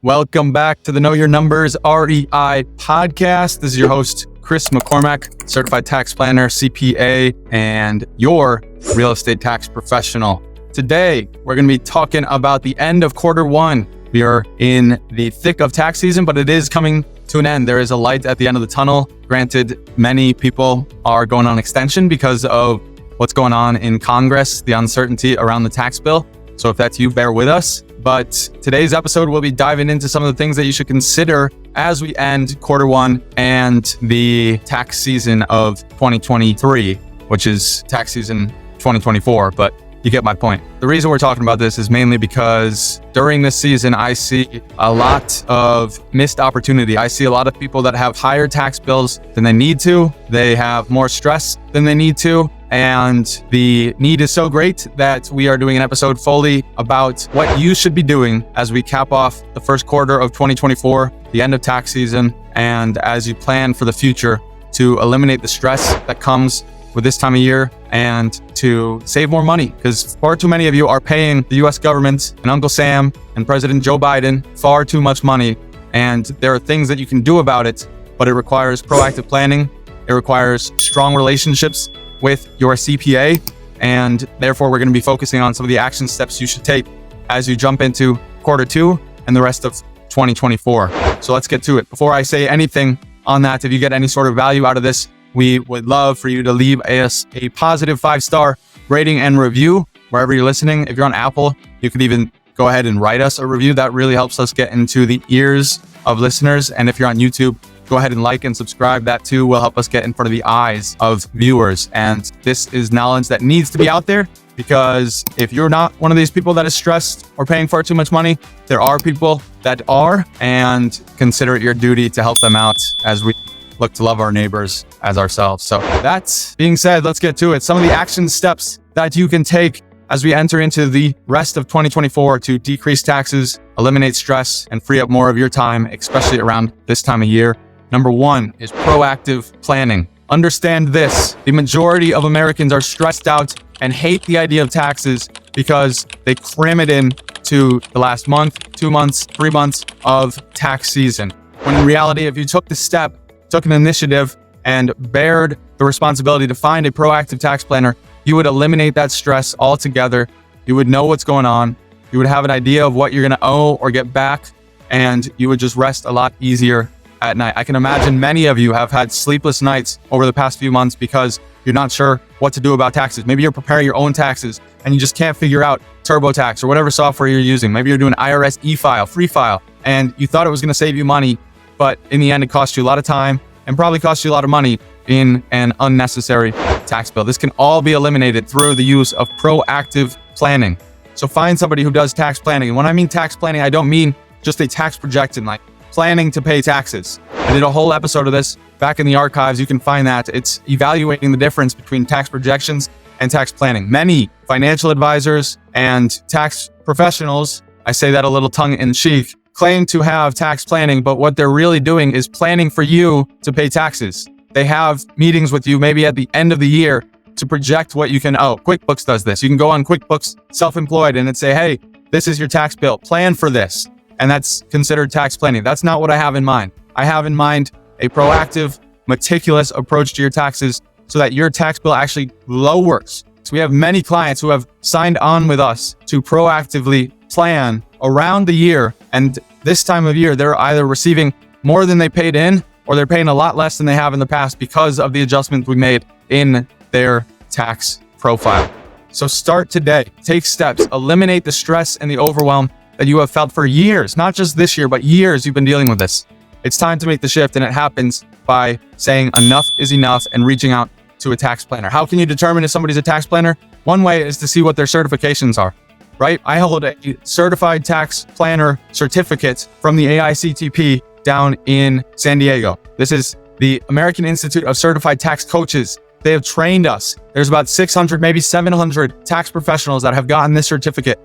Welcome back to the Know Your Numbers REI podcast. This is your host, Chris McCormack, certified tax planner, CPA, and your real estate tax professional. Today, we're going to be talking about the end of quarter one. We are in the thick of tax season, but it is coming to an end. There is a light at the end of the tunnel. Granted, many people are going on extension because of what's going on in Congress, the uncertainty around the tax bill. So if that's you, bear with us. But today's episode, we'll be diving into some of the things that you should consider as we end quarter one and the tax season of 2023, which is tax season 2024. But you get my point. The reason we're talking about this is mainly because during this season, I see a lot of missed opportunity. I see a lot of people that have higher tax bills than they need to. They have more stress than they need to. And the need is so great that we are doing an episode fully about what you should be doing as we cap off the first quarter of 2024, the end of tax season, and as you plan for the future to eliminate the stress that comes with this time of year and to save more money, because far too many of you are paying the US government and Uncle Sam and President Joe Biden far too much money. And there are things that you can do about it, but it requires proactive planning. It requires strong relationships with your CPA. And therefore, we're going to be focusing on some of the action steps you should take as you jump into quarter two and the rest of 2024. So let's get to it. Before I say anything on that, if you get any sort of value out of this, we would love for you to leave us a positive 5-star rating and review wherever you're listening. If you're on Apple, you could even go ahead and write us a review. That really helps us get into the ears of listeners. And if you're on YouTube, go ahead and like and subscribe. That too will help us get in front of the eyes of viewers. And this is knowledge that needs to be out there, because if you're not one of these people that is stressed or paying far too much money, there are people that are, and consider it your duty to help them out as we look to love our neighbors as ourselves. So that being said, let's get to it. Some of the action steps that you can take as we enter into the rest of 2024 to decrease taxes, eliminate stress, and free up more of your time, especially around this time of year. Number one is proactive planning. Understand this: the majority of Americans are stressed out and hate the idea of taxes because they cram it in to the last month, 2 months, 3 months of tax season. When in reality, if you took the step, took an initiative, and bared the responsibility to find a proactive tax planner, you would eliminate that stress altogether. You would know what's going on. You would have an idea of what you're going to owe or get back, and you would just rest a lot easier at night. I can imagine many of you have had sleepless nights over the past few months because you're not sure what to do about taxes. Maybe you're preparing your own taxes and you just can't figure out TurboTax or whatever software you're using. Maybe you're doing IRS e-file, free file, and you thought it was going to save you money, but in the end, it cost you a lot of time and probably cost you a lot of money in an unnecessary tax bill. This can all be eliminated through the use of proactive planning. So find somebody who does tax planning. And when I mean tax planning, I don't mean just a tax projection, like planning to pay taxes. I did a whole episode of this back in the archives. You can find that. It's evaluating the difference between tax projections and tax planning. Many financial advisors and tax professionals, I say that a little tongue-in-cheek, claim to have tax planning, but what they're really doing is planning for you to pay taxes. They have meetings with you maybe at the end of the year to project what you can owe. QuickBooks does this. You can go on QuickBooks Self-Employed and it say, hey, this is your tax bill. Plan for this. And that's considered tax planning. That's not what I have in mind. I have in mind a proactive, meticulous approach to your taxes so that your tax bill actually lowers. So we have many clients who have signed on with us to proactively plan around the year. And this time of year, they're either receiving more than they paid in, or they're paying a lot less than they have in the past because of the adjustments we made in their tax profile. So start today. Take steps. Eliminate the stress and the overwhelm that you have felt for years, not just this year, but years you've been dealing with this. It's time to make the shift, and it happens by saying enough is enough and reaching out to a tax planner. How can you determine if somebody's a tax planner? One way is to see what their certifications are, right? I hold a certified tax planner certificate from the AICTP down in San Diego. This is the American Institute of Certified Tax Coaches. They have trained us. There's about 600, maybe 700 tax professionals that have gotten this certificate,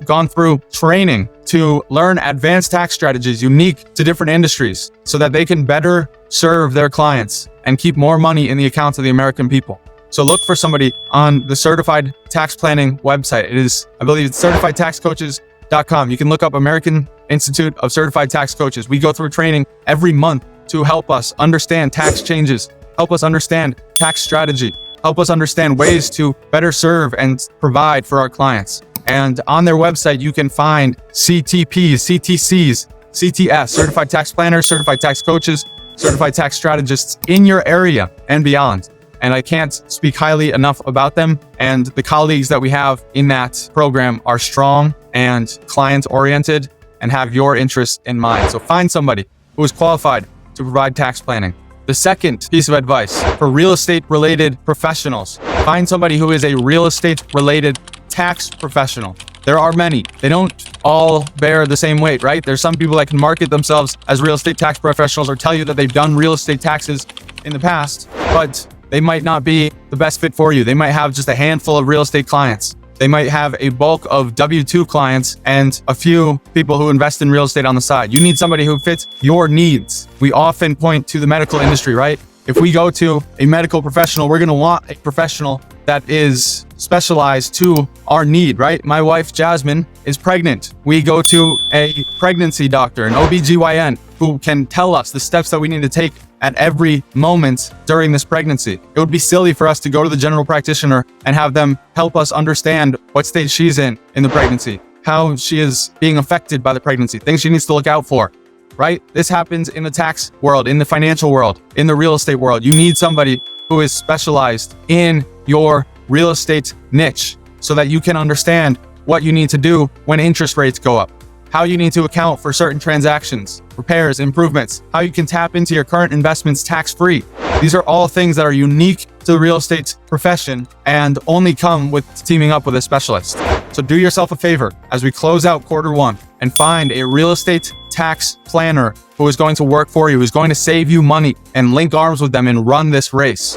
gone through training to learn advanced tax strategies unique to different industries so that they can better serve their clients and keep more money in the accounts of the American people. So look for somebody on the Certified Tax Planning website. It is, I believe it's certifiedtaxcoaches.com. You can look up American Institute of Certified Tax Coaches. We go through training every month to help us understand tax changes, help us understand tax strategy, help us understand ways to better serve and provide for our clients. And on their website, you can find CTPs, CTCs, CTS, Certified Tax Planners, Certified Tax Coaches, Certified Tax Strategists in your area and beyond. And I can't speak highly enough about them. And the colleagues that we have in that program are strong and client-oriented and have your interests in mind. So find somebody who is qualified to provide tax planning. The second piece of advice for real estate-related professionals, find somebody who is a real estate-related tax professional. There are many. They don't all bear the same weight, right? There's some people that can market themselves as real estate tax professionals or tell you that they've done real estate taxes in the past, but they might not be the best fit for you. They might have just a handful of real estate clients. They might have a bulk of W-2 clients and a few people who invest in real estate on the side. You need somebody who fits your needs. We often point to the medical industry, right? If we go to a medical professional, we're going to want a professional that is specialized to our need, right? My wife, Jasmine, is pregnant. We go to a pregnancy doctor, an OBGYN, who can tell us the steps that we need to take at every moment during this pregnancy. It would be silly for us to go to the general practitioner and have them help us understand what stage she's in the pregnancy, how she is being affected by the pregnancy, things she needs to look out for, right? This happens in the tax world, in the financial world, in the real estate world. You need somebody who is specialized in your real estate niche so that you can understand what you need to do when interest rates go up, how you need to account for certain transactions, repairs, improvements, how you can tap into your current investments tax-free. These are all things that are unique to the real estate profession and only come with teaming up with a specialist. So do yourself a favor as we close out Q1 and find a real estate tax planner who is going to work for you, who's going to save you money, and link arms with them and run this race.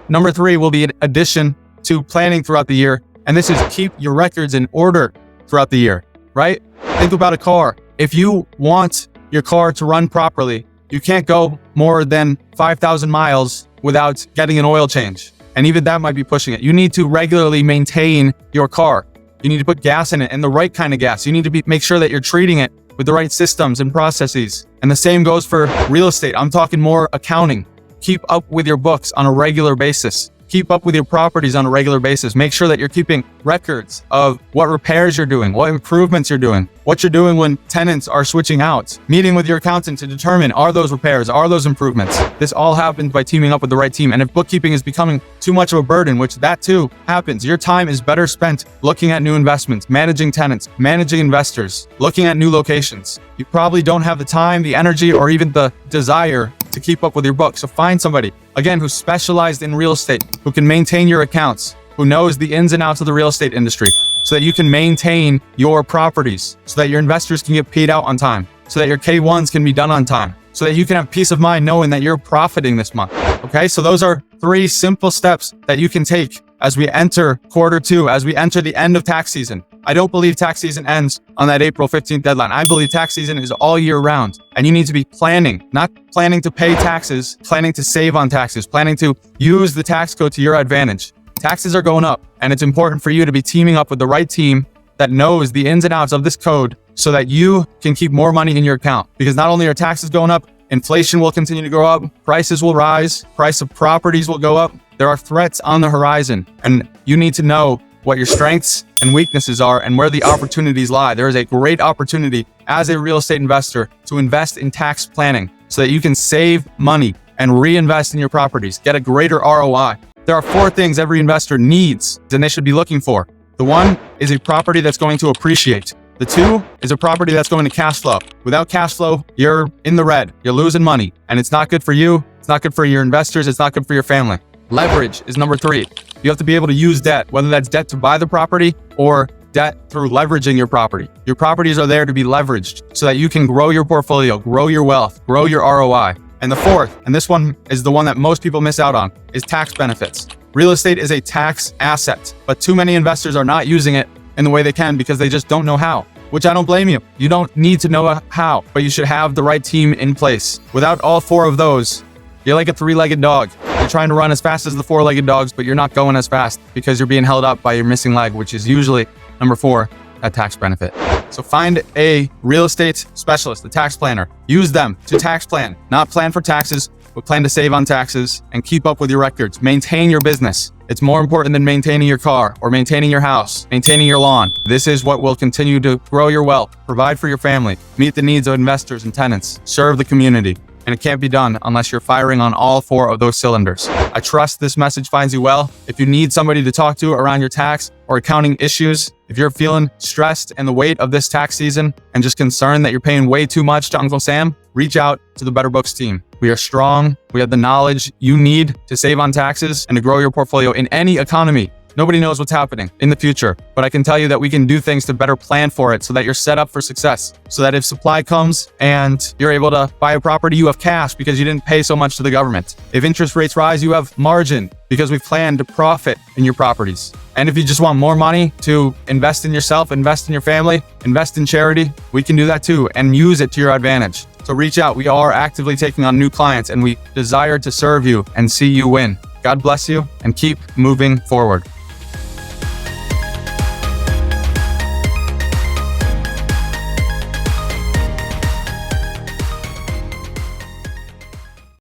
Number 3 will be an addition to planning throughout the year, and this is keep your records in order throughout the year, right? Think about a car. If you want your car to run properly, you can't go more than 5,000 miles without getting an oil change. And even that might be pushing it. You need to regularly maintain your car. You need to put gas in it, and the right kind of gas. You need to make sure that you're treating it with the right systems and processes. And the same goes for real estate. I'm talking more accounting. Keep up with your books on a regular basis. Keep up with your properties on a regular basis. Make sure that you're keeping records of what repairs you're doing, what improvements you're doing, what you're doing when tenants are switching out, meeting with your accountant to determine, are those repairs, are those improvements? This all happens by teaming up with the right team. And if bookkeeping is becoming too much of a burden, which that too happens, your time is better spent looking at new investments, managing tenants, managing investors, looking at new locations. You probably don't have the time, the energy, or even the desire to keep up with your books. So find somebody, again, who's specialized in real estate, who can maintain your accounts, who knows the ins and outs of the real estate industry, so that you can maintain your properties, so that your investors can get paid out on time, so that your K1s can be done on time, so that you can have peace of mind knowing that you're profiting this month. Okay, so those are 3 simple steps that you can take as we enter Q2, as we enter the end of tax season. I don't believe tax season ends on that April 15th deadline. I believe tax season is all year round, and you need to be planning, not planning to pay taxes, planning to save on taxes, planning to use the tax code to your advantage. Taxes are going up, and it's important for you to be teaming up with the right team that knows the ins and outs of this code so that you can keep more money in your account. Because not only are taxes going up, inflation will continue to go up, prices will rise, price of properties will go up. There are threats on the horizon, and you need to know what your strengths and weaknesses are and where the opportunities lie. There is a great opportunity as a real estate investor to invest in tax planning so that you can save money and reinvest in your properties, get a greater ROI. There are 4 things every investor needs and they should be looking for. The 1 is a property that's going to appreciate. The 2 is a property that's going to cash flow. Without cash flow, you're in the red, you're losing money, and it's not good for you, it's not good for your investors, it's not good for your family. Leverage is number 3. You have to be able to use debt, whether that's debt to buy the property or debt through leveraging your property. Your properties are there to be leveraged so that you can grow your portfolio, grow your wealth, grow your ROI. And the 4th, and this one is the one that most people miss out on, is tax benefits. Real estate is a tax asset, but too many investors are not using it in the way they can because they just don't know how, which I don't blame you. You don't need to know how, but you should have the right team in place. Without all 4 of those, you're like a 3-legged dog. You're trying to run as fast as the 4-legged dogs, but you're not going as fast because you're being held up by your missing leg, which is usually number 4, a tax benefit. So find a real estate specialist, a tax planner. Use them to tax plan, not plan for taxes, but plan to save on taxes and keep up with your records. Maintain your business. It's more important than maintaining your car or maintaining your house, maintaining your lawn. This is what will continue to grow your wealth, provide for your family, meet the needs of investors and tenants, serve the community. And it can't be done unless you're firing on all 4 of those cylinders. I trust this message finds you well. If you need somebody to talk to around your tax or accounting issues, if you're feeling stressed and the weight of this tax season and just concerned that you're paying way too much to Uncle Sam, reach out to the Better Books team. We are strong. We have the knowledge you need to save on taxes and to grow your portfolio in any economy. Nobody knows what's happening in the future, but I can tell you that we can do things to better plan for it so that you're set up for success. So that if supply comes and you're able to buy a property, you have cash because you didn't pay so much to the government. If interest rates rise, you have margin because we've planned to profit in your properties. And if you just want more money to invest in yourself, invest in your family, invest in charity, we can do that too and use it to your advantage. So reach out. We are actively taking on new clients and we desire to serve you and see you win. God bless you and keep moving forward.